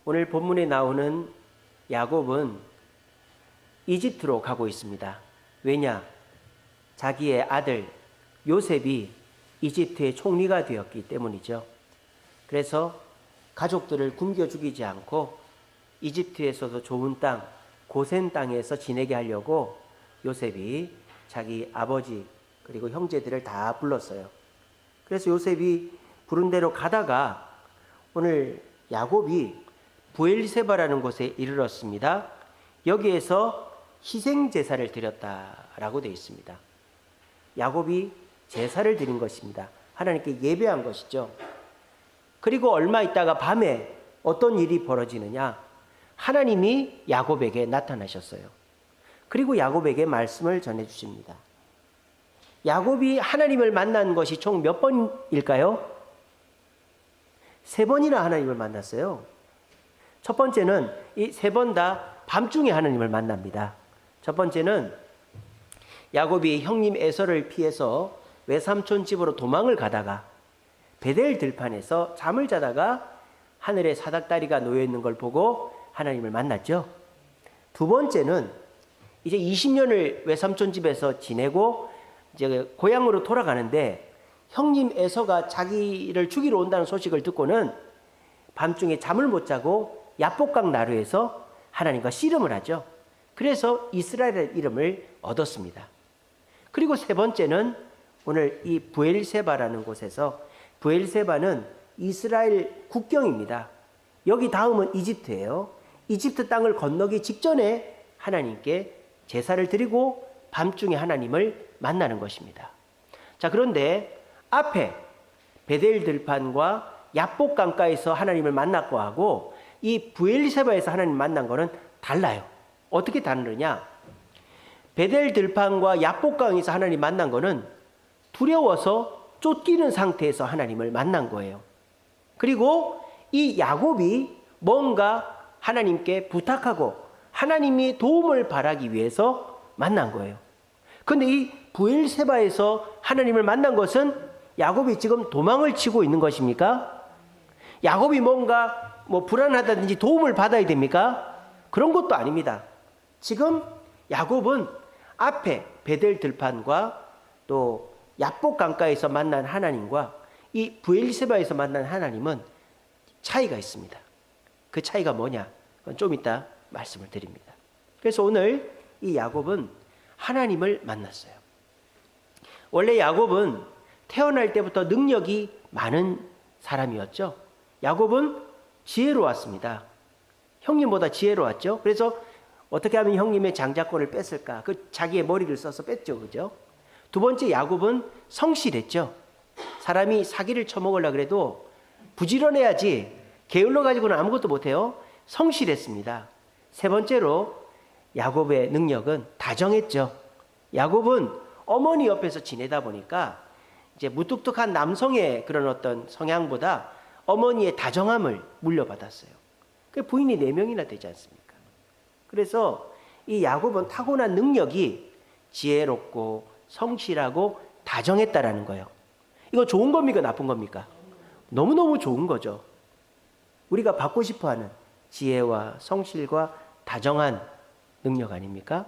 오늘 본문에 나오는 야곱은 이집트로 가고 있습니다. 왜냐? 자기의 아들 요셉이 이집트의 총리가 되었기 때문이죠. 그래서 가족들을 굶겨 죽이지 않고 이집트에서도 좋은 땅, 고센 땅에서 지내게 하려고 요셉이 자기 아버지 그리고 형제들을 다 불렀어요. 그래서 요셉이 부른 대로 가다가 오늘 야곱이 브엘세바라는 곳에 이르렀습니다. 여기에서 희생제사를 드렸다라고 되어 있습니다. 야곱이 제사를 드린 것입니다. 하나님께 예배한 것이죠. 그리고 얼마 있다가 밤에 어떤 일이 벌어지느냐? 하나님이 야곱에게 나타나셨어요. 그리고 야곱에게 말씀을 전해주십니다. 야곱이 하나님을 만난 것이 총 몇 번일까요? 3번이나 하나님을 만났어요. 첫 번째는 이 3번 다 밤중에 하나님을 만납니다. 첫 번째는 야곱이 형님 에서를 피해서 외삼촌 집으로 도망을 가다가 베델 들판에서 잠을 자다가 하늘에 사닥다리가 놓여 있는 걸 보고 하나님을 만났죠. 두 번째는 이제 20년을 외삼촌 집에서 지내고 이제 고향으로 돌아가는데 형님 에서가 자기를 죽이러 온다는 소식을 듣고는 밤중에 잠을 못 자고 야복강 나루에서 하나님과 씨름을 하죠. 그래서 이스라엘의 이름을 얻었습니다. 그리고 세 번째는 오늘 이 브엘세바라는 곳에서, 브엘세바는 이스라엘 국경입니다. 여기 다음은 이집트예요. 이집트 땅을 건너기 직전에 하나님께 제사를 드리고 밤중에 하나님을 만나는 것입니다. 자, 그런데 앞에 베델 들판과 야복 강가에서 하나님을 만났고 하고 이 브엘세바에서 하나님 만난 거는 달라요. 어떻게 다르느냐? 베델 들판과 야복 강에서 하나님 만난 거는 두려워서 쫓기는 상태에서 하나님을 만난 거예요. 그리고 이 야곱이 뭔가 하나님께 부탁하고 하나님이 도움을 바라기 위해서 만난 거예요. 그런데 이 브엘세바에서 하나님을 만난 것은 야곱이 지금 도망을 치고 있는 것입니까? 야곱이 뭔가 불안하다든지 도움을 받아야 됩니까? 그런 것도 아닙니다. 지금 야곱은 앞에 베델 들판과 또 야복 강가에서 만난 하나님과 이 브엘세바에서 만난 하나님은 차이가 있습니다. 그 차이가 뭐냐? 그건 좀 이따 말씀을 드립니다. 그래서 오늘 이 야곱은 하나님을 만났어요. 원래 야곱은 태어날 때부터 능력이 많은 사람이었죠. 야곱은 지혜로웠습니다. 형님보다 지혜로웠죠. 그래서 어떻게 하면 형님의 장자권을 뺐을까? 그 자기의 머리를 써서 뺐죠. 그죠? 두 번째, 야곱은 성실했죠. 사람이 사기를 쳐먹으려고 해도 부지런해야지 게을러 가지고는 아무것도 못해요. 성실했습니다. 세 번째로 야곱의 능력은 다정했죠. 야곱은 어머니 옆에서 지내다 보니까 이제 무뚝뚝한 남성의 그런 어떤 성향보다 어머니의 다정함을 물려받았어요. 그 부인이 4명이나 되지 않습니까? 그래서 이 야곱은 타고난 능력이 지혜롭고 성실하고 다정했다라는 거예요. 이거 좋은 겁니까? 나쁜 겁니까? 너무너무 좋은 거죠. 우리가 받고 싶어하는 지혜와 성실과 다정한 능력 아닙니까?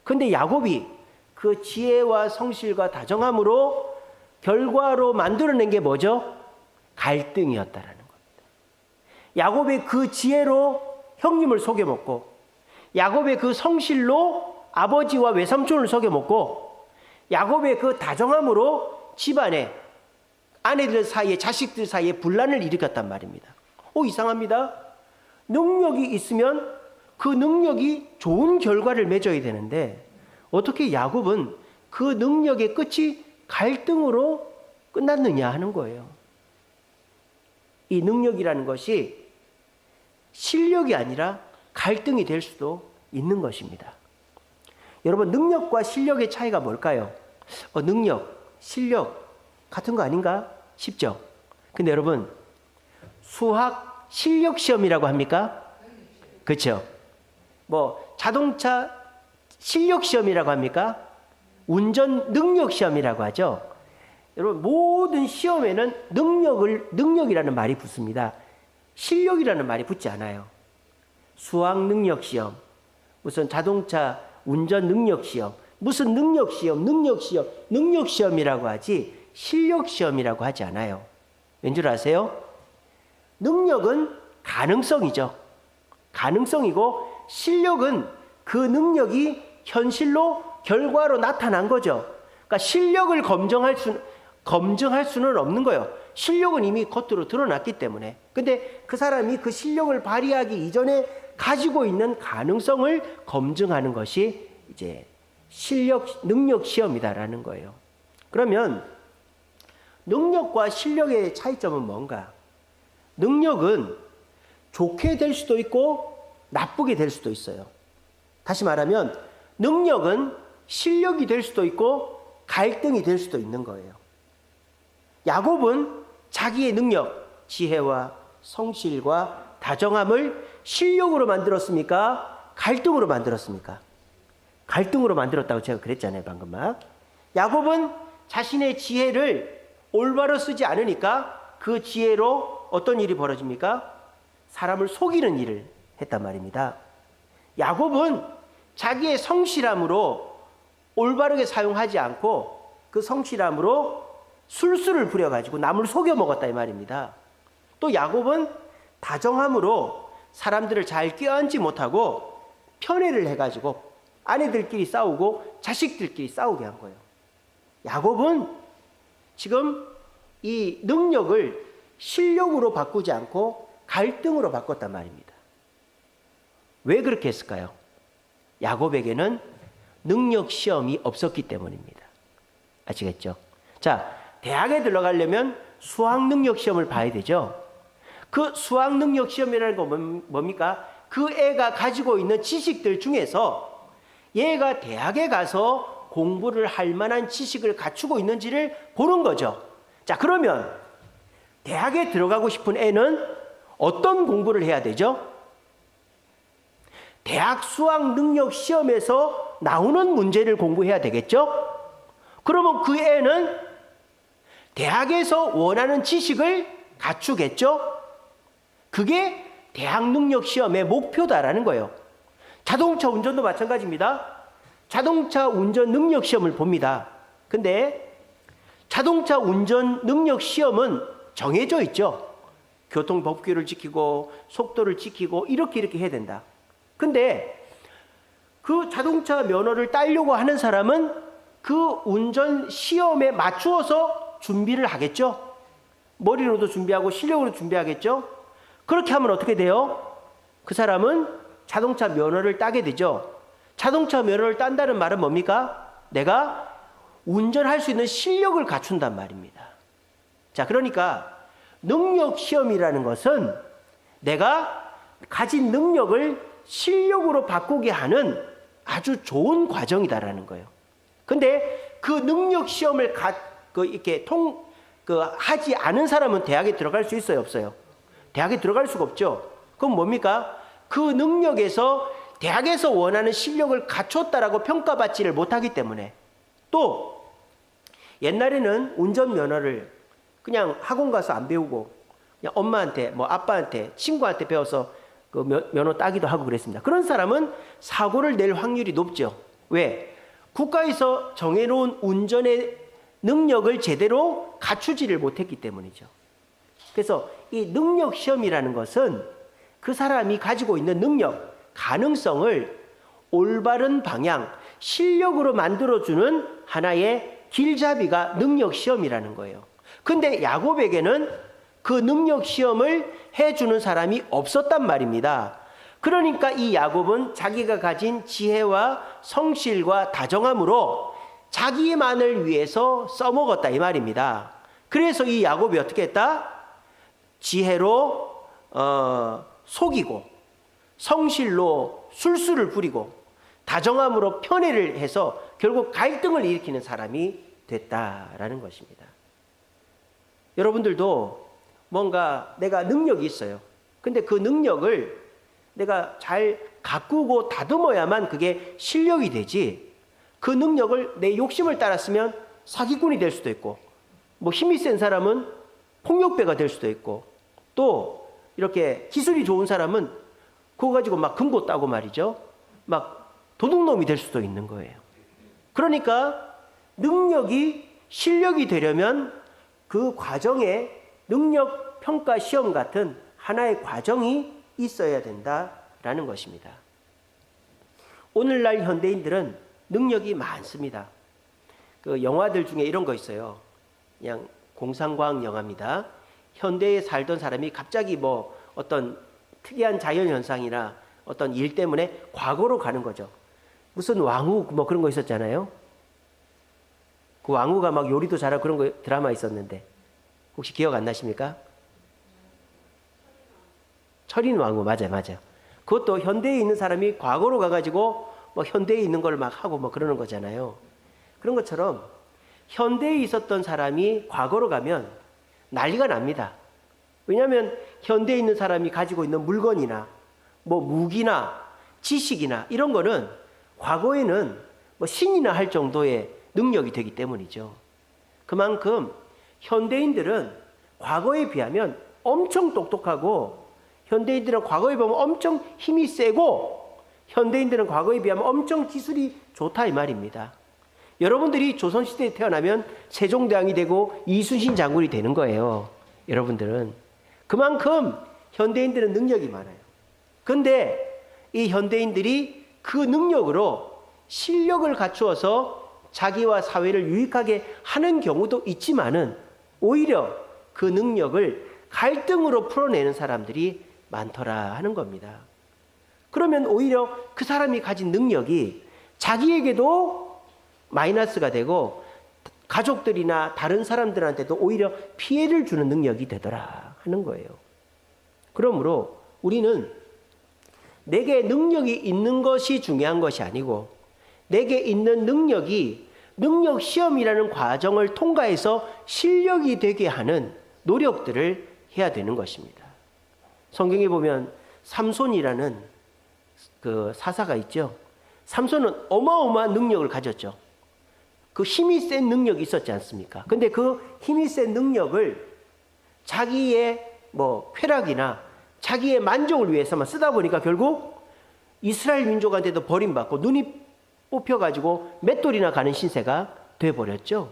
그런데 야곱이 그 지혜와 성실과 다정함으로 결과로 만들어낸 게 뭐죠? 갈등이었다라는 겁니다. 야곱의 그 지혜로 형님을 속여먹고 야곱의 그 성실로 아버지와 외삼촌을 속여먹고 야곱의 그 다정함으로 집안에 아내들 사이에 자식들 사이에 분란을 일으켰단 말입니다. 이상합니다. 능력이 있으면 그 능력이 좋은 결과를 맺어야 되는데 어떻게 야곱은 그 능력의 끝이 갈등으로 끝났느냐 하는 거예요. 이 능력이라는 것이 실력이 아니라 갈등이 될 수도 있는 것입니다. 여러분, 능력과 실력의 차이가 뭘까요? 능력, 실력 같은 거 아닌가 싶죠? 근데 여러분, 수학 실력 시험이라고 합니까? 그렇죠? 자동차 실력 시험이라고 합니까? 운전 능력 시험이라고 하죠. 여러분, 모든 시험에는 능력이라는 말이 붙습니다. 실력이라는 말이 붙지 않아요. 수학 능력 시험, 무슨 자동차 운전 능력 시험, 무슨 능력 시험이라고 하지 실력 시험이라고 하지 않아요. 왠줄 아세요? 능력은 가능성이죠. 가능성이고 실력은 그 능력이 현실로 결과로 나타난 거죠. 그러니까 실력을 검증할 수는 없는 거예요. 실력은 이미 겉으로 드러났기 때문에. 근데 그 사람이 그 실력을 발휘하기 이전에 가지고 있는 가능성을 검증하는 것이 이제 능력 시험이다라는 거예요. 그러면 능력과 실력의 차이점은 뭔가? 능력은 좋게 될 수도 있고 나쁘게 될 수도 있어요. 다시 말하면 능력은 실력이 될 수도 있고 갈등이 될 수도 있는 거예요. 야곱은 자기의 능력, 지혜와 성실과 다정함을 실력으로 만들었습니까? 갈등으로 만들었습니까? 갈등으로 만들었다고 제가 그랬잖아요, 방금 막. 야곱은 자신의 지혜를 올바로 쓰지 않으니까 그 지혜로 어떤 일이 벌어집니까? 사람을 속이는 일을 했단 말입니다. 야곱은 자기의 성실함으로 올바르게 사용하지 않고 그 성실함으로 술수를 부려가지고 남을 속여 먹었다 이 말입니다. 또 야곱은 다정함으로 사람들을 잘 껴안지 못하고 편애를 해가지고 아내들끼리 싸우고 자식들끼리 싸우게 한 거예요. 야곱은 지금 이 능력을 실력으로 바꾸지 않고 갈등으로 바꿨단 말입니다. 왜 그렇게 했을까요? 야곱에게는 능력 시험이 없었기 때문입니다. 아시겠죠? 자, 대학에 들어가려면 수학 능력 시험을 봐야 되죠. 그 수학 능력 시험이라는 건 뭡니까? 그 애가 가지고 있는 지식들 중에서 얘가 대학에 가서 공부를 할 만한 지식을 갖추고 있는지를 보는 거죠. 자, 그러면 대학에 들어가고 싶은 애는 어떤 공부를 해야 되죠? 대학 수학 능력 시험에서 나오는 문제를 공부해야 되겠죠? 그러면 그 애는 대학에서 원하는 지식을 갖추겠죠? 그게 대학 능력 시험의 목표다라는 거예요. 자동차 운전도 마찬가지입니다. 자동차 운전 능력 시험을 봅니다. 근데 자동차 운전 능력 시험은 정해져 있죠. 교통법규를 지키고 속도를 지키고 이렇게 해야 된다. 근데 그 자동차 면허를 따려고 하는 사람은 그 운전 시험에 맞추어서 준비를 하겠죠. 머리로도 준비하고 실력으로 준비하겠죠. 그렇게 하면 어떻게 돼요? 그 사람은 자동차 면허를 따게 되죠. 자동차 면허를 딴다는 말은 뭡니까? 내가 운전할 수 있는 실력을 갖춘단 말입니다. 자, 그러니까 능력 시험이라는 것은 내가 가진 능력을 실력으로 바꾸게 하는 아주 좋은 과정이다라는 거예요. 근데 그 능력 시험을 하지 않은 사람은 대학에 들어갈 수 있어요, 없어요? 대학에 들어갈 수가 없죠. 그럼 뭡니까? 그 능력에서 대학에서 원하는 실력을 갖췄다라고 평가받지를 못하기 때문에. 또 옛날에는 운전면허를 그냥 학원 가서 안 배우고 그냥 엄마한테 아빠한테 친구한테 배워서 그 면허 따기도 하고 그랬습니다. 그런 사람은 사고를 낼 확률이 높죠. 왜? 국가에서 정해놓은 운전의 능력을 제대로 갖추지를 못했기 때문이죠. 그래서 이 능력 시험이라는 것은 그 사람이 가지고 있는 능력, 가능성을 올바른 방향, 실력으로 만들어주는 하나의 길잡이가 능력 시험이라는 거예요. 근데 야곱에게는 그 능력 시험을 해주는 사람이 없었단 말입니다. 그러니까 이 야곱은 자기가 가진 지혜와 성실과 다정함으로 자기만을 위해서 써먹었다 이 말입니다. 그래서 이 야곱이 어떻게 했다? 지혜로 속이고 성실로 술수를 부리고 다정함으로 편애를 해서 결국 갈등을 일으키는 사람이 됐다라는 것입니다. 여러분들도 뭔가 내가 능력이 있어요. 근데 그 능력을 내가 잘 가꾸고 다듬어야만 그게 실력이 되지, 그 능력을 내 욕심을 따랐으면 사기꾼이 될 수도 있고, 힘이 센 사람은 폭력배가 될 수도 있고, 또 이렇게 기술이 좋은 사람은 그거 가지고 막 금고 따고 말이죠. 막 도둑놈이 될 수도 있는 거예요. 그러니까 능력이 실력이 되려면 그 과정에 능력 평가 시험 같은 하나의 과정이 있어야 된다라는 것입니다. 오늘날 현대인들은 능력이 많습니다. 그 영화들 중에 이런 거 있어요. 그냥 공상과학 영화입니다. 현대에 살던 사람이 갑자기 뭐 어떤 특이한 자연현상이나 어떤 일 때문에 과거로 가는 거죠. 무슨 왕후 뭐 그런 거 있었잖아요. 그 왕후가 막 요리도 잘하고 그런 거 드라마 있었는데 혹시 기억 안 나십니까? 철인 왕후 맞아요. 그것도 현대에 있는 사람이 과거로 가가지고 뭐 현대에 있는 걸 막 하고 뭐 그러는 거잖아요. 그런 것처럼 현대에 있었던 사람이 과거로 가면 난리가 납니다. 왜냐하면 현대에 있는 사람이 가지고 있는 물건이나 뭐 무기나 지식이나 이런 거는 과거에는 뭐 신이나 할 정도의 능력이 되기 때문이죠. 그만큼 현대인들은 과거에 비하면 엄청 똑똑하고 현대인들은 과거에 보면 엄청 힘이 세고 현대인들은 과거에 비하면 엄청 기술이 좋다 이 말입니다. 여러분들이 조선시대에 태어나면 세종대왕이 되고 이순신 장군이 되는 거예요. 여러분들은. 그만큼 현대인들은 능력이 많아요. 그런데 이 현대인들이 그 능력으로 실력을 갖추어서 자기와 사회를 유익하게 하는 경우도 있지만은 오히려 그 능력을 갈등으로 풀어내는 사람들이 많더라 하는 겁니다. 그러면 오히려 그 사람이 가진 능력이 자기에게도 마이너스가 되고 가족들이나 다른 사람들한테도 오히려 피해를 주는 능력이 되더라 하는 거예요. 그러므로 우리는 내게 능력이 있는 것이 중요한 것이 아니고 내게 있는 능력이 능력 시험이라는 과정을 통과해서 실력이 되게 하는 노력들을 해야 되는 것입니다. 성경에 보면 삼손이라는 그 사사가 있죠. 삼손은 어마어마한 능력을 가졌죠. 그 힘이 센 능력이 있었지 않습니까? 근데 그 힘이 센 능력을 자기의 뭐 쾌락이나 자기의 만족을 위해서만 쓰다 보니까 결국 이스라엘 민족한테도 버림받고 눈이 뽑혀가지고 맷돌이나 가는 신세가 돼버렸죠.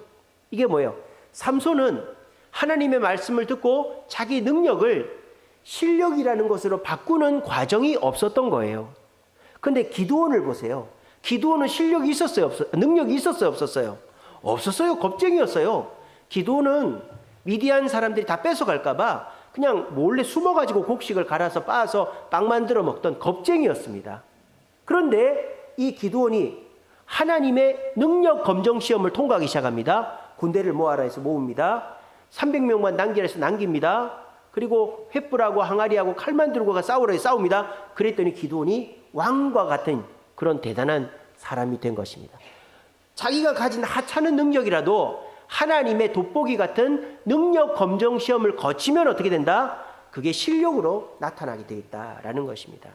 이게 뭐예요? 삼손은 하나님의 말씀을 듣고 자기 능력을 실력이라는 것으로 바꾸는 과정이 없었던 거예요. 근데 기드온을 보세요. 기드온은 실력이 있었어요? 없었어요? 능력이 있었어요? 없었어요? 없었어요. 겁쟁이였어요. 기드온은 미디안 사람들이 다 뺏어갈까 봐 그냥 몰래 숨어가지고 곡식을 갈아서 빻아서 빵 만들어 먹던 겁쟁이였습니다. 그런데 이 기드온이 하나님의 능력 검정 시험을 통과하기 시작합니다. 군대를 모아라 해서 모읍니다. 300명만 남기라 해서 남깁니다. 그리고 횃불하고 항아리하고 칼만 들고 가 싸우라 해서 싸웁니다. 그랬더니 기드온이 왕과 같은 그런 대단한 사람이 된 것입니다. 자기가 가진 하찮은 능력이라도 하나님의 돋보기 같은 능력 검정 시험을 거치면 어떻게 된다? 그게 실력으로 나타나게 되어 있다라는 것입니다.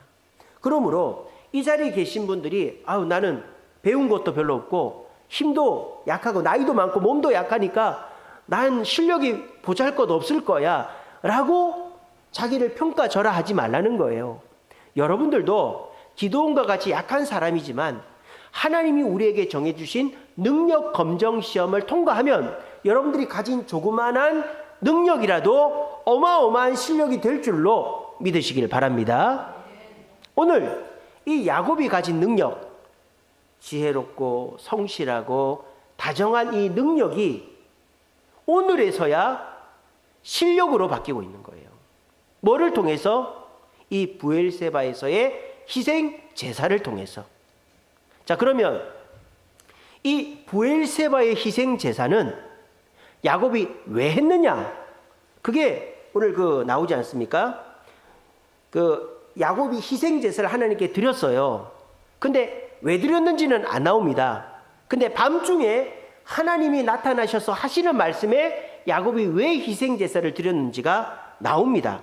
그러므로 이 자리에 계신 분들이 나는 배운 것도 별로 없고 힘도 약하고 나이도 많고 몸도 약하니까 난 실력이 보잘것 없을 거야 라고 자기를 평가절하하지 말라는 거예요. 여러분들도 기드온과 같이 약한 사람이지만 하나님이 우리에게 정해주신 능력 검정 시험을 통과하면 여러분들이 가진 조그만한 능력이라도 어마어마한 실력이 될 줄로 믿으시길 바랍니다. 오늘 이 야곱이 가진 능력, 지혜롭고 성실하고 다정한 이 능력이 오늘에서야 실력으로 바뀌고 있는 거예요. 뭐를 통해서? 이 브엘세바에서의 희생 제사를 통해서. 자, 그러면 이 브엘세바의 희생 제사는 야곱이 왜 했느냐? 그게 오늘 나오지 않습니까? 야곱이 희생 제사를 하나님께 드렸어요. 근데 왜 드렸는지는 안 나옵니다. 근데 밤중에 하나님이 나타나셔서 하시는 말씀에 야곱이 왜 희생 제사를 드렸는지가 나옵니다.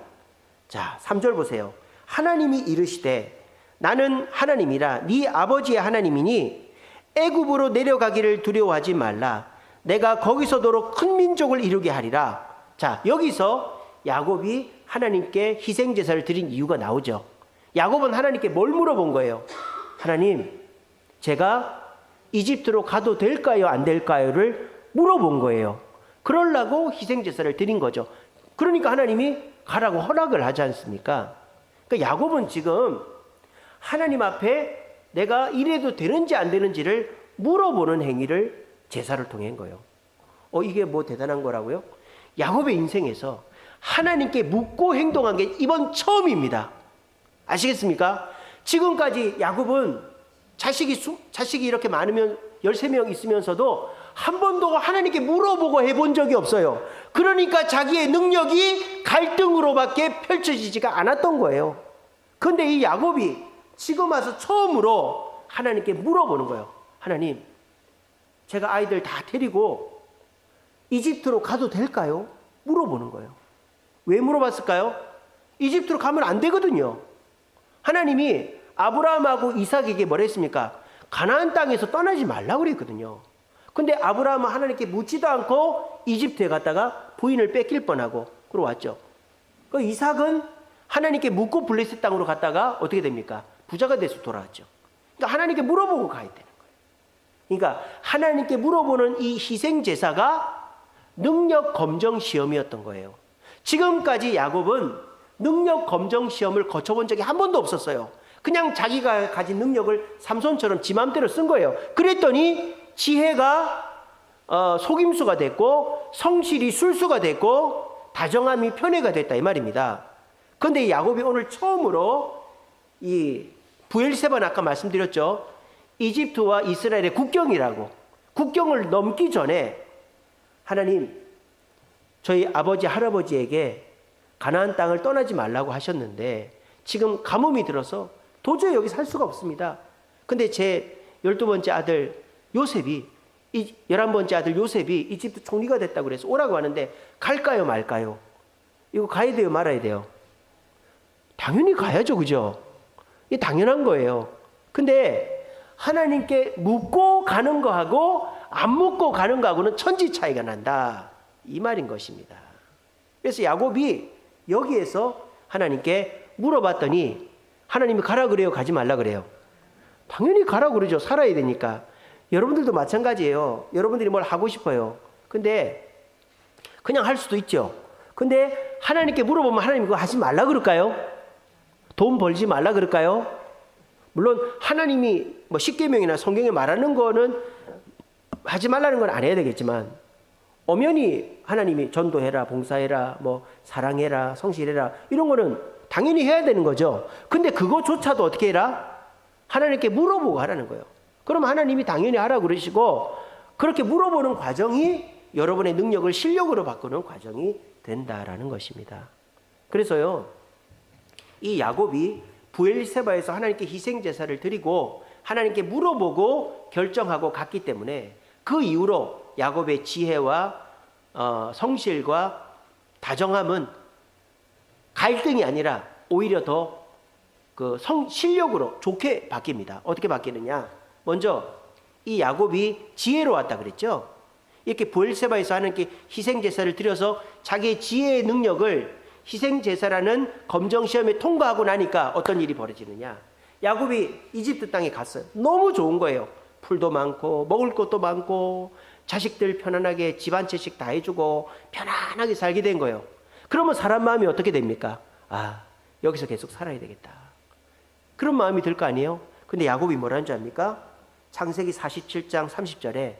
자, 3절 보세요. 하나님이 이르시되 나는 하나님이라 네 아버지의 하나님이니 애굽으로 내려가기를 두려워하지 말라. 내가 거기서도록 큰 민족을 이루게 하리라. 자, 여기서 야곱이 하나님께 희생 제사를 드린 이유가 나오죠. 야곱은 하나님께 뭘 물어본 거예요? 하나님, 제가 이집트로 가도 될까요, 안 될까요를 물어본 거예요. 그러려고 희생 제사를 드린 거죠. 그러니까 하나님이 가라고 허락을 하지 않습니까? 그러니까 야곱은 지금 하나님 앞에 내가 이래도 되는지 안 되는지를 물어보는 행위를 제사를 통해 한 거예요. 이게 뭐 대단한 거라고요? 야곱의 인생에서 하나님께 묻고 행동한 게 이번 처음입니다. 아시겠습니까? 지금까지 야곱은 자식이 이렇게 많으면 13명 있으면서도 한 번도 하나님께 물어보고 해본 적이 없어요. 그러니까 자기의 능력이 갈등으로밖에 펼쳐지지가 않았던 거예요. 그런데 이 야곱이 지금 와서 처음으로 하나님께 물어보는 거예요. 하나님, 제가 아이들 다 데리고 이집트로 가도 될까요? 물어보는 거예요. 왜 물어봤을까요? 이집트로 가면 안 되거든요. 하나님이 아브라함하고 이삭에게 뭐라 했습니까? 가나안 땅에서 떠나지 말라고 그랬거든요. 근데 아브라함은 하나님께 묻지도 않고 이집트에 갔다가 부인을 뺏길 뻔하고 그러고 왔죠. 그 이삭은 하나님께 묻고 블레셋 땅으로 갔다가 어떻게 됩니까? 부자가 돼서 돌아왔죠. 그러니까 하나님께 물어보고 가야 되는 거예요. 그러니까 하나님께 물어보는 이 희생 제사가 능력 검정 시험이었던 거예요. 지금까지 야곱은 능력 검정 시험을 거쳐본 적이 한 번도 없었어요. 그냥 자기가 가진 능력을 삼손처럼 지 맘대로 쓴 거예요. 그랬더니 지혜가 속임수가 됐고 성실이 술수가 됐고 다정함이 편애가 됐다 이 말입니다. 그런데 야곱이 오늘 처음으로 이 브엘세바는 아까 말씀드렸죠. 이집트와 이스라엘의 국경이라고. 국경을 넘기 전에 하나님, 저희 아버지 할아버지에게 가나안 땅을 떠나지 말라고 하셨는데 지금 가뭄이 들어서 도저히 여기 살 수가 없습니다. 근데 제 12번째 아들 요셉이 11번째 아들 요셉이 이집트 총리가 됐다고 그래서 오라고 하는데 갈까요 말까요? 이거 가야 돼요 말아야 돼요? 당연히 가야죠. 그죠? 이게 당연한 거예요. 근데 하나님께 묻고 가는 거하고 안 묻고 가는 거하고는 천지 차이가 난다. 이 말인 것입니다. 그래서 야곱이 여기에서 하나님께 물어봤더니 하나님이 가라 그래요? 가지 말라 그래요? 당연히 가라 그러죠. 살아야 되니까. 여러분들도 마찬가지예요. 여러분들이 뭘 하고 싶어요. 근데 그냥 할 수도 있죠. 근데 하나님께 물어보면 하나님 그거 하지 말라 그럴까요? 돈 벌지 말라 그럴까요? 물론 하나님이 뭐 십계명이나 성경에 말하는 거는 하지 말라는 건 안 해야 되겠지만 엄연히 하나님이 전도해라, 봉사해라, 뭐 사랑해라, 성실해라 이런 거는 당연히 해야 되는 거죠. 근데 그거조차도 어떻게 해라? 하나님께 물어보고 하라는 거예요. 그럼 하나님이 당연히 하라고 그러시고 그렇게 물어보는 과정이 여러분의 능력을 실력으로 바꾸는 과정이 된다라는 것입니다. 그래서요, 이 야곱이 브엘세바에서 하나님께 희생 제사를 드리고 하나님께 물어보고 결정하고 갔기 때문에 그 이후로 야곱의 지혜와 성실과 다정함은 갈등이 아니라 오히려 더 그 실력으로 좋게 바뀝니다. 어떻게 바뀌느냐? 먼저 이 야곱이 지혜로웠다 그랬죠. 이렇게 브엘세바에서 하나님께 희생 제사를 드려서 자기의 지혜의 능력을 희생 제사라는 검정 시험에 통과하고 나니까 어떤 일이 벌어지느냐? 야곱이 이집트 땅에 갔어요. 너무 좋은 거예요. 풀도 많고 먹을 것도 많고 자식들 편안하게 집 한 채씩 다 해주고 편안하게 살게 된 거예요. 그러면 사람 마음이 어떻게 됩니까? 아, 여기서 계속 살아야 되겠다. 그런 마음이 들 거 아니에요? 근데 야곱이 뭐라는 줄 압니까? 창세기 47장 30절에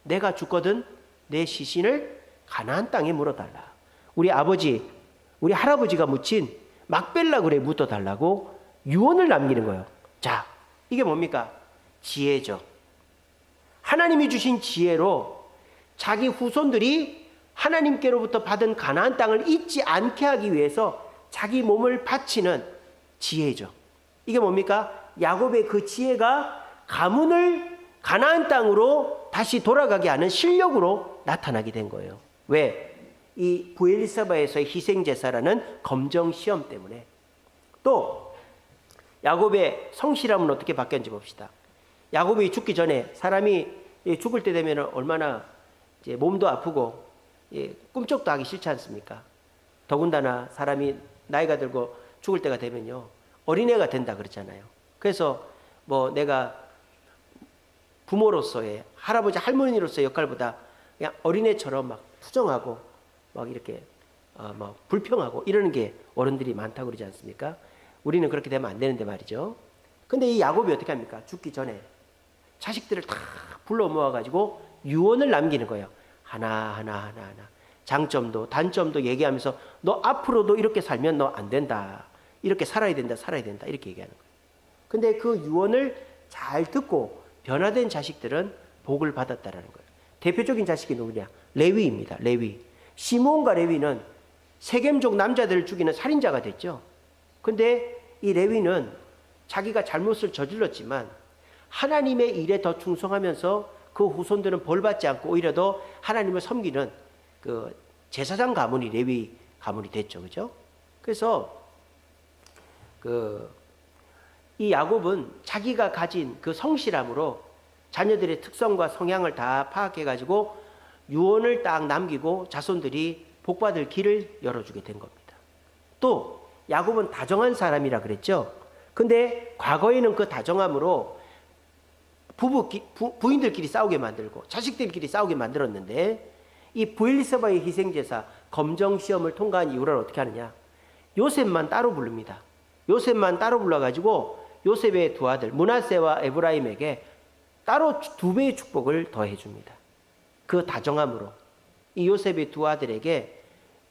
내가 죽거든 내 시신을 가나안 땅에 묻어달라. 우리 할아버지가 묻힌 막벨라 굴에 묻어달라고 유언을 남기는 거예요. 자, 이게 뭡니까? 지혜죠. 하나님이 주신 지혜로 자기 후손들이 하나님께로부터 받은 가나안 땅을 잊지 않게 하기 위해서 자기 몸을 바치는 지혜죠. 이게 뭡니까? 야곱의 그 지혜가 가문을 가나안 땅으로 다시 돌아가게 하는 실력으로 나타나게 된 거예요. 왜? 이 브엘세바에서의 희생제사라는 검정시험 때문에. 또 야곱의 성실함은 어떻게 바뀌었는지 봅시다. 야곱이 죽기 전에 사람이 죽을 때 되면 얼마나 이제 몸도 아프고 꿈쩍도 하기 싫지 않습니까? 더군다나 사람이 나이가 들고 죽을 때가 되면요, 어린애가 된다 그러잖아요. 그래서 뭐 내가 부모로서의, 할아버지 할머니로서의 역할보다 그냥 어린애처럼 막 투정하고 막 이렇게 뭐 불평하고 이러는 게 어른들이 많다고 그러지 않습니까? 우리는 그렇게 되면 안 되는데 말이죠. 근데 이 야곱이 어떻게 합니까? 죽기 전에 자식들을 다 불러 모아가지고 유언을 남기는 거예요. 하나. 장점도 단점도 얘기하면서 너 앞으로도 이렇게 살면 너 안 된다. 이렇게 살아야 된다. 이렇게 얘기하는 거예요. 근데 그 유언을 잘 듣고 변화된 자식들은 복을 받았다라는 거예요. 대표적인 자식이 누구냐? 레위입니다. 레위. 시몬과 레위는 세겜족 남자들을 죽이는 살인자가 됐죠. 근데 이 레위는 자기가 잘못을 저질렀지만 하나님의 일에 더 충성하면서 그 후손들은 벌받지 않고 오히려 더 하나님을 섬기는 그 제사장 가문이 레위 가문이 됐죠. 그죠? 그래서 이 야곱은 자기가 가진 그 성실함으로 자녀들의 특성과 성향을 다 파악해가지고 유언을 딱 남기고 자손들이 복받을 길을 열어주게 된 겁니다. 또 야곱은 다정한 사람이라 그랬죠. 근데 과거에는 그 다정함으로 부인들끼리 싸우게 만들고 자식들끼리 싸우게 만들었는데, 이 브엘세바의 희생제사 검정시험을 통과한 이후로 어떻게 하느냐? 요셉만 따로 부릅니다. 요셉만 따로 불러가지고 요셉의 두 아들 므낫세와 에브라임에게 따로 2배의 축복을 더해 줍니다. 그 다정함으로 이 요셉의 두 아들에게,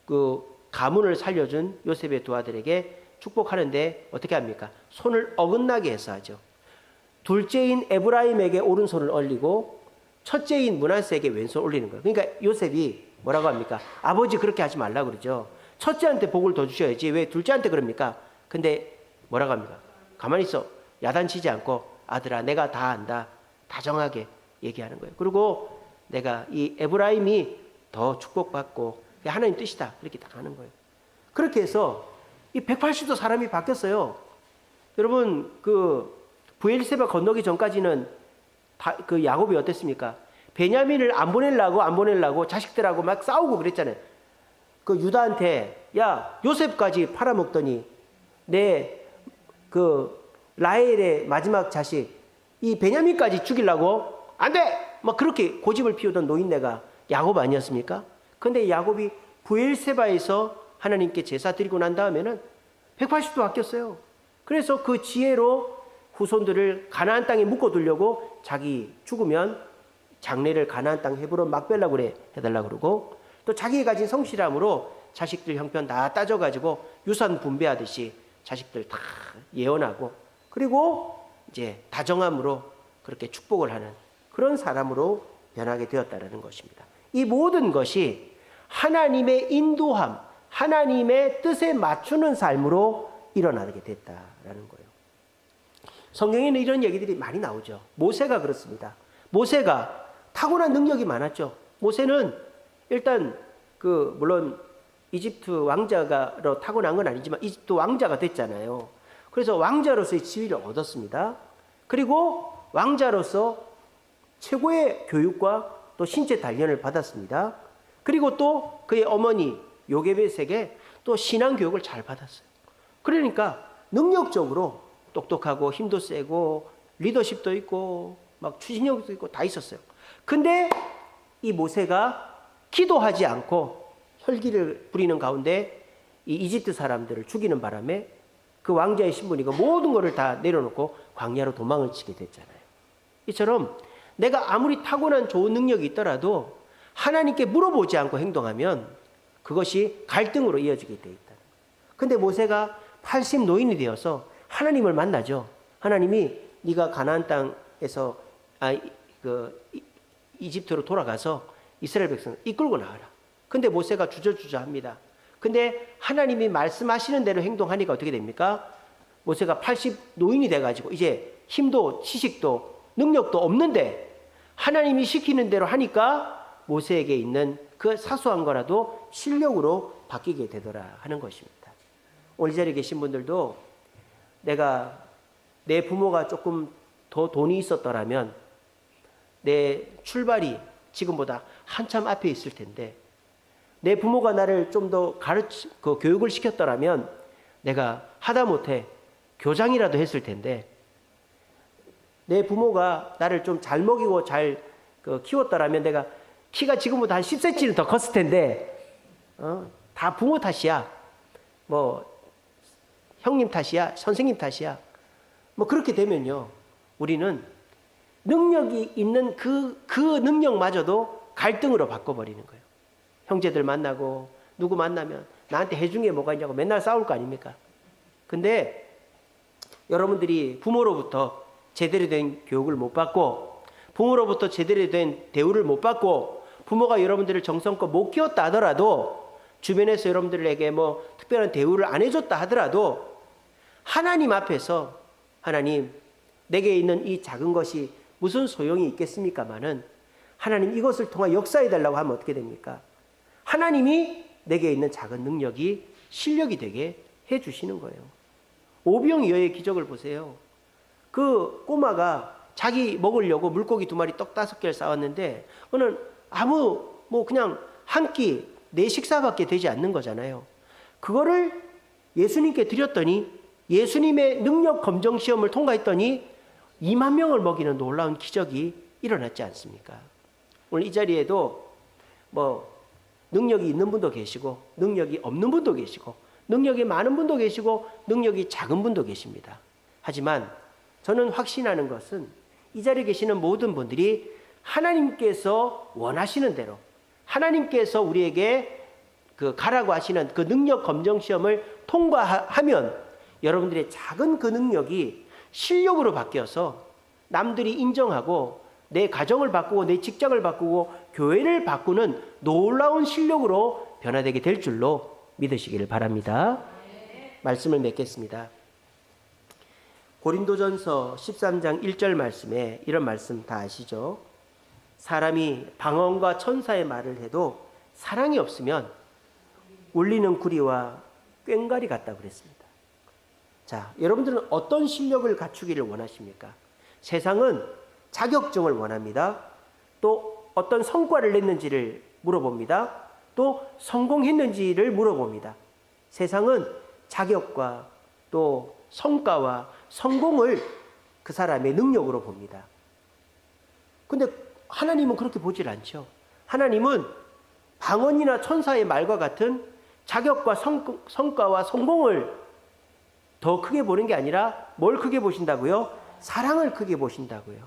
그 가문을 살려준 요셉의 두 아들에게 축복하는데 어떻게 합니까? 손을 어긋나게 해서 하죠. 둘째인 에브라임에게 오른손을 올리고 첫째인 므낫세에게 왼손을 올리는 거예요. 그러니까 요셉이 뭐라고 합니까? 아버지 그렇게 하지 말라고 그러죠. 첫째한테 복을 더 주셔야지 왜 둘째한테 그럽니까? 근데 뭐라고 합니까? 가만히 있어. 야단치지 않고 아들아 내가 다 안다. 다정하게 얘기하는 거예요. 그리고 내가 이 에브라임이 더 축복받고 하나님 뜻이다. 이렇게 딱 하는 거예요. 그렇게 해서 이 180도 사람이 바뀌었어요. 여러분 그 브엘세바 건너기 전까지는 그 야곱이 어땠습니까? 베냐민을 안 보내려고 자식들하고 막 싸우고 그랬잖아요. 그 유다한테 야 요셉까지 팔아먹더니 내 그 라헬의 마지막 자식 이 베냐민까지 죽이려고 안 돼! 막 그렇게 고집을 피우던 노인네가 야곱 아니었습니까? 근데 야곱이 브엘세바에서 하나님께 제사 드리고 난 다음에는 180도 바뀌었어요. 그래서 그 지혜로 후손들을 가나안 땅에 묶어두려고 자기 죽으면 장례를 가나안 땅 헤브론 막벨라 그래 해달라고 그러고, 또 자기가 가진 성실함으로 자식들 형편 다 따져가지고 유산 분배하듯이 자식들 다 예언하고, 그리고 이제 다정함으로 그렇게 축복을 하는 그런 사람으로 변하게 되었다는 것입니다. 이 모든 것이 하나님의 인도함, 하나님의 뜻에 맞추는 삶으로 일어나게 됐다라는 거예요. 성경에는 이런 얘기들이 많이 나오죠. 모세가 그렇습니다. 모세가 타고난 능력이 많았죠. 모세는 일단 물론 이집트 왕자로 타고난 건 아니지만 이집트 왕자가 됐잖아요. 그래서 왕자로서의 지위를 얻었습니다. 그리고 왕자로서 최고의 교육과 또 신체 단련을 받았습니다. 그리고 또 그의 어머니 요게벳에게 또 신앙 교육을 잘 받았어요. 그러니까 능력적으로 똑똑하고 힘도 세고 리더십도 있고 막 추진력도 있고 다 있었어요. 근데 이 모세가 기도하지 않고 혈기를 부리는 가운데 이 이집트 사람들을 죽이는 바람에 그 왕자의 신분이고 모든 것을 다 내려놓고 광야로 도망을 치게 됐잖아요. 이처럼 내가 아무리 타고난 좋은 능력이 있더라도 하나님께 물어보지 않고 행동하면 그것이 갈등으로 이어지게 돼 있다. 근데 모세가 80 노인이 되어서 하나님을 만나죠. 하나님이 네가 가나안 땅에서 이집트로 돌아가서 이스라엘 백성을 이끌고 나와라. 근데 모세가 주저주저합니다. 근데 하나님이 말씀하시는 대로 행동하니까 어떻게 됩니까? 모세가 80 노인이 돼가지고 이제 힘도 지식도 능력도 없는데 하나님이 시키는 대로 하니까 모세에게 있는 그 사소한 거라도 실력으로 바뀌게 되더라 하는 것입니다. 오늘 이 자리에 계신 분들도 내 부모가 조금 더 돈이 있었더라면 내 출발이 지금보다 한참 앞에 있을 텐데 내 부모가 나를 좀 더 교육을 시켰더라면 내가 하다못해 교장이라도 했을 텐데, 내 부모가 나를 좀 잘 먹이고 잘 키웠더라면 내가 키가 지금보다 한 10cm는 더 컸을 텐데, 다 부모 탓이야. 뭐 형님 탓이야, 선생님 탓이야. 뭐 그렇게 되면요, 우리는 능력이 있는 그 능력마저도 갈등으로 바꿔버리는 거예요. 형제들 만나고 누구 만나면 나한테 해준 게 뭐가 있냐고 맨날 싸울 거 아닙니까? 근데 여러분들이 부모로부터 제대로 된 교육을 못 받고, 부모로부터 제대로 된 대우를 못 받고, 부모가 여러분들을 정성껏 못 키웠다 하더라도, 주변에서 여러분들에게 뭐 특별한 대우를 안 해줬다 하더라도, 하나님 앞에서 하나님, 내게 있는 이 작은 것이 무슨 소용이 있겠습니까마는, 하나님 이것을 통해 역사해 달라고 하면 어떻게 됩니까? 하나님이 내게 있는 작은 능력이 실력이 되게 해주시는 거예요. 오병이어의 기적을 보세요. 그 꼬마가 자기 먹으려고 물고기 2마리 떡 5개를 싸왔는데, 그는 그냥 한 끼 내 식사밖에 되지 않는 거잖아요. 그거를 예수님께 드렸더니, 예수님의 능력 검정 시험을 통과했더니 2만 명을 먹이는 놀라운 기적이 일어났지 않습니까? 오늘 이 자리에도 뭐 능력이 있는 분도 계시고 능력이 없는 분도 계시고 능력이 많은 분도 계시고 능력이 작은 분도 계십니다. 하지만 저는 확신하는 것은 이 자리에 계시는 모든 분들이 하나님께서 원하시는 대로, 하나님께서 우리에게 가라고 하시는 그 능력 검정 시험을 통과하면 여러분들의 작은 그 능력이 실력으로 바뀌어서 남들이 인정하고 내 가정을 바꾸고 내 직장을 바꾸고 교회를 바꾸는 놀라운 실력으로 변화되게 될 줄로 믿으시기를 바랍니다. 말씀을 맺겠습니다. 고린도전서 13장 1절 말씀에 이런 말씀 다 아시죠? 사람이 방언과 천사의 말을 해도 사랑이 없으면 울리는 구리와 꽹과리 같다고 그랬습니다. 자, 여러분들은 어떤 실력을 갖추기를 원하십니까? 세상은 자격증을 원합니다. 또 어떤 성과를 냈는지를 물어봅니다. 또 성공했는지를 물어봅니다. 세상은 자격과 또 성과와 성공을 그 사람의 능력으로 봅니다. 근데 하나님은 그렇게 보질 않죠. 하나님은 방언이나 천사의 말과 같은 자격과 성과와 성공을 더 크게 보는 게 아니라 뭘 크게 보신다고요? 사랑을 크게 보신다고요.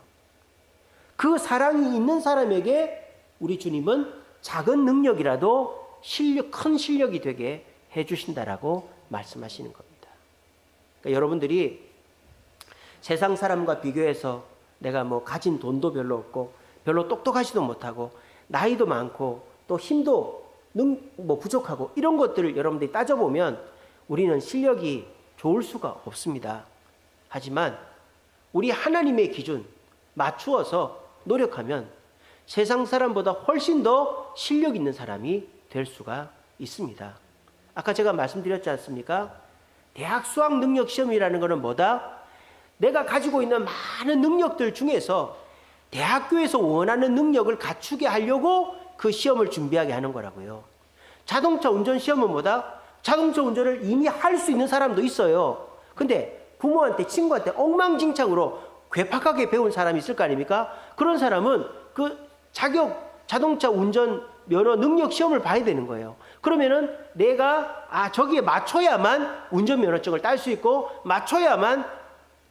그 사랑이 있는 사람에게 우리 주님은 작은 능력이라도 큰 실력이 되게 해주신다라고 말씀하시는 겁니다. 그러니까 여러분들이 세상 사람과 비교해서 내가 뭐 가진 돈도 별로 없고 별로 똑똑하지도 못하고 나이도 많고 또 힘도 부족하고 이런 것들을 여러분들이 따져보면 우리는 실력이 좋을 수가 없습니다. 하지만 우리 하나님의 기준 맞추어서 노력하면 세상 사람보다 훨씬 더 실력 있는 사람이 될 수가 있습니다. 아까 제가 말씀드렸지 않습니까? 대학 수학 능력 시험이라는 것은 뭐다? 내가 가지고 있는 많은 능력들 중에서 대학교에서 원하는 능력을 갖추게 하려고 그 시험을 준비하게 하는 거라고요. 자동차 운전 시험은 뭐다? 자동차 운전을 이미 할 수 있는 사람도 있어요. 근데 부모한테 친구한테 엉망진창으로 괴팍하게 배운 사람이 있을 거 아닙니까? 그런 사람은 그 자동차 운전 면허 능력 시험을 봐야 되는 거예요. 그러면은 내가 저기에 맞춰야만 운전면허증을 딸 수 있고 맞춰야만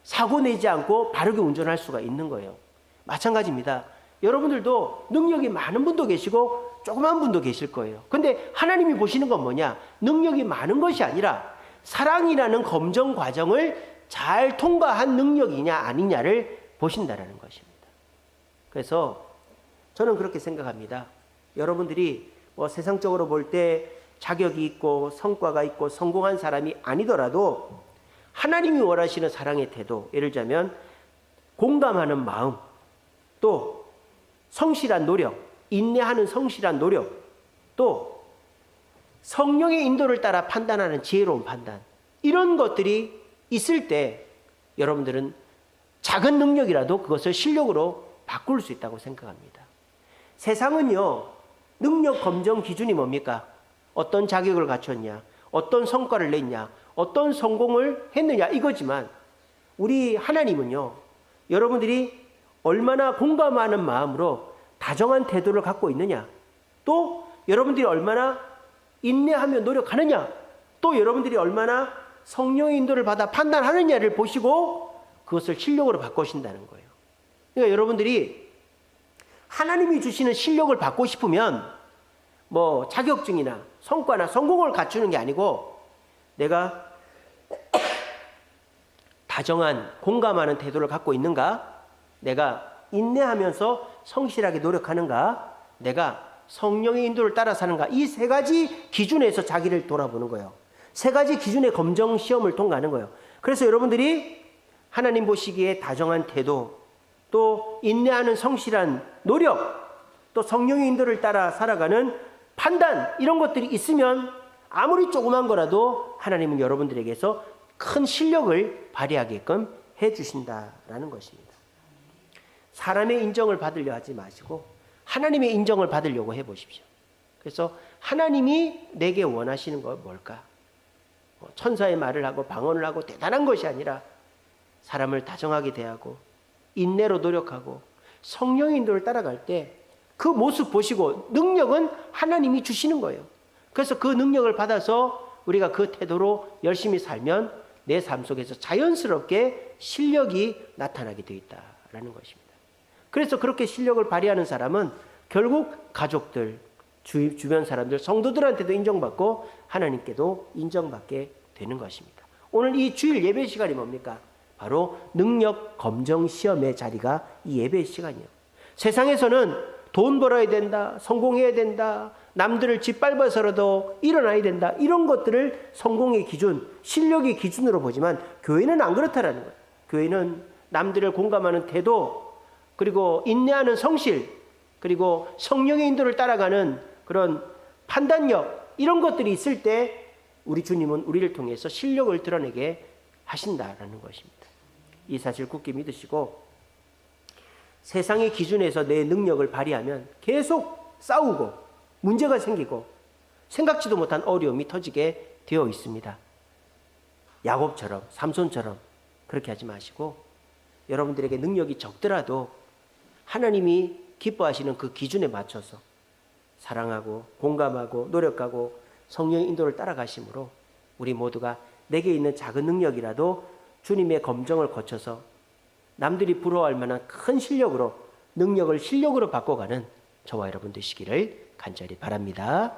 사고 내지 않고 바르게 운전할 수가 있는 거예요. 마찬가지입니다. 여러분들도 능력이 많은 분도 계시고 조그만 분도 계실 거예요. 근데 하나님이 보시는 건 뭐냐? 능력이 많은 것이 아니라 사랑이라는 검정 과정을 잘 통과한 능력이냐 아니냐를 보신다라는 것입니다. 그래서 저는 그렇게 생각합니다. 여러분들이 뭐 세상적으로 볼 때 자격이 있고 성과가 있고 성공한 사람이 아니더라도 하나님이 원하시는 사랑의 태도, 예를 들자면 공감하는 마음, 또 성실한 노력, 인내하는 성실한 노력, 또 성령의 인도를 따라 판단하는 지혜로운 판단, 이런 것들이 있을 때 여러분들은 작은 능력이라도 그것을 실력으로 바꿀 수 있다고 생각합니다. 세상은요, 능력 검정 기준이 뭡니까? 어떤 자격을 갖췄냐, 어떤 성과를 냈냐, 어떤 성공을 했느냐 이거지만 우리 하나님은요, 여러분들이 얼마나 공감하는 마음으로 다정한 태도를 갖고 있느냐, 또 여러분들이 얼마나 인내하며 노력하느냐, 또 여러분들이 얼마나 성령의 인도를 받아 판단하느냐를 보시고 그것을 실력으로 바꾸신다는 거예요. 그러니까 여러분들이 하나님이 주시는 실력을 받고 싶으면 뭐 자격증이나 성과나 성공을 갖추는 게 아니고 내가 다정한 공감하는 태도를 갖고 있는가, 내가 인내하면서 성실하게 노력하는가, 내가 성령의 인도를 따라 사는가, 이 세 가지 기준에서 자기를 돌아보는 거예요. 세 가지 기준의 검정 시험을 통과하는 거예요. 그래서 여러분들이 하나님 보시기에 다정한 태도, 또 인내하는 성실한 노력, 또 성령의 인도를 따라 살아가는 판단, 이런 것들이 있으면 아무리 조그만 거라도 하나님은 여러분들에게서 큰 실력을 발휘하게끔 해주신다라는 것입니다. 사람의 인정을 받으려 하지 마시고 하나님의 인정을 받으려고 해보십시오. 그래서 하나님이 내게 원하시는 건 뭘까? 천사의 말을 하고 방언을 하고 대단한 것이 아니라 사람을 다정하게 대하고 인내로 노력하고 성령의 인도를 따라갈 때 그 모습 보시고 능력은 하나님이 주시는 거예요. 그래서 그 능력을 받아서 우리가 그 태도로 열심히 살면 내 삶 속에서 자연스럽게 실력이 나타나게 되어 있다라는 것입니다. 그래서 그렇게 실력을 발휘하는 사람은 결국 가족들, 주변 사람들, 성도들한테도 인정받고 하나님께도 인정받게 되는 것입니다. 오늘 이 주일 예배 시간이 뭡니까? 바로 능력 검정 시험의 자리가 이 예배 시간이에요. 세상에서는 돈 벌어야 된다, 성공해야 된다, 남들을 짓밟아서라도 일어나야 된다, 이런 것들을 성공의 기준, 실력의 기준으로 보지만 교회는 안 그렇다라는 거예요. 교회는 남들을 공감하는 태도, 그리고 인내하는 성실, 그리고 성령의 인도를 따라가는 그런 판단력, 이런 것들이 있을 때 우리 주님은 우리를 통해서 실력을 드러내게 하신다라는 것입니다. 이 사실 굳게 믿으시고 세상의 기준에서 내 능력을 발휘하면 계속 싸우고 문제가 생기고 생각지도 못한 어려움이 터지게 되어 있습니다. 야곱처럼, 삼손처럼 그렇게 하지 마시고 여러분들에게 능력이 적더라도 하나님이 기뻐하시는 그 기준에 맞춰서 사랑하고 공감하고 노력하고 성령의 인도를 따라가심으로 우리 모두가 내게 있는 작은 능력이라도 주님의 검정을 거쳐서 남들이 부러워할 만한 큰 실력으로, 능력을 실력으로 바꿔가는 저와 여러분 되시기를 간절히 바랍니다.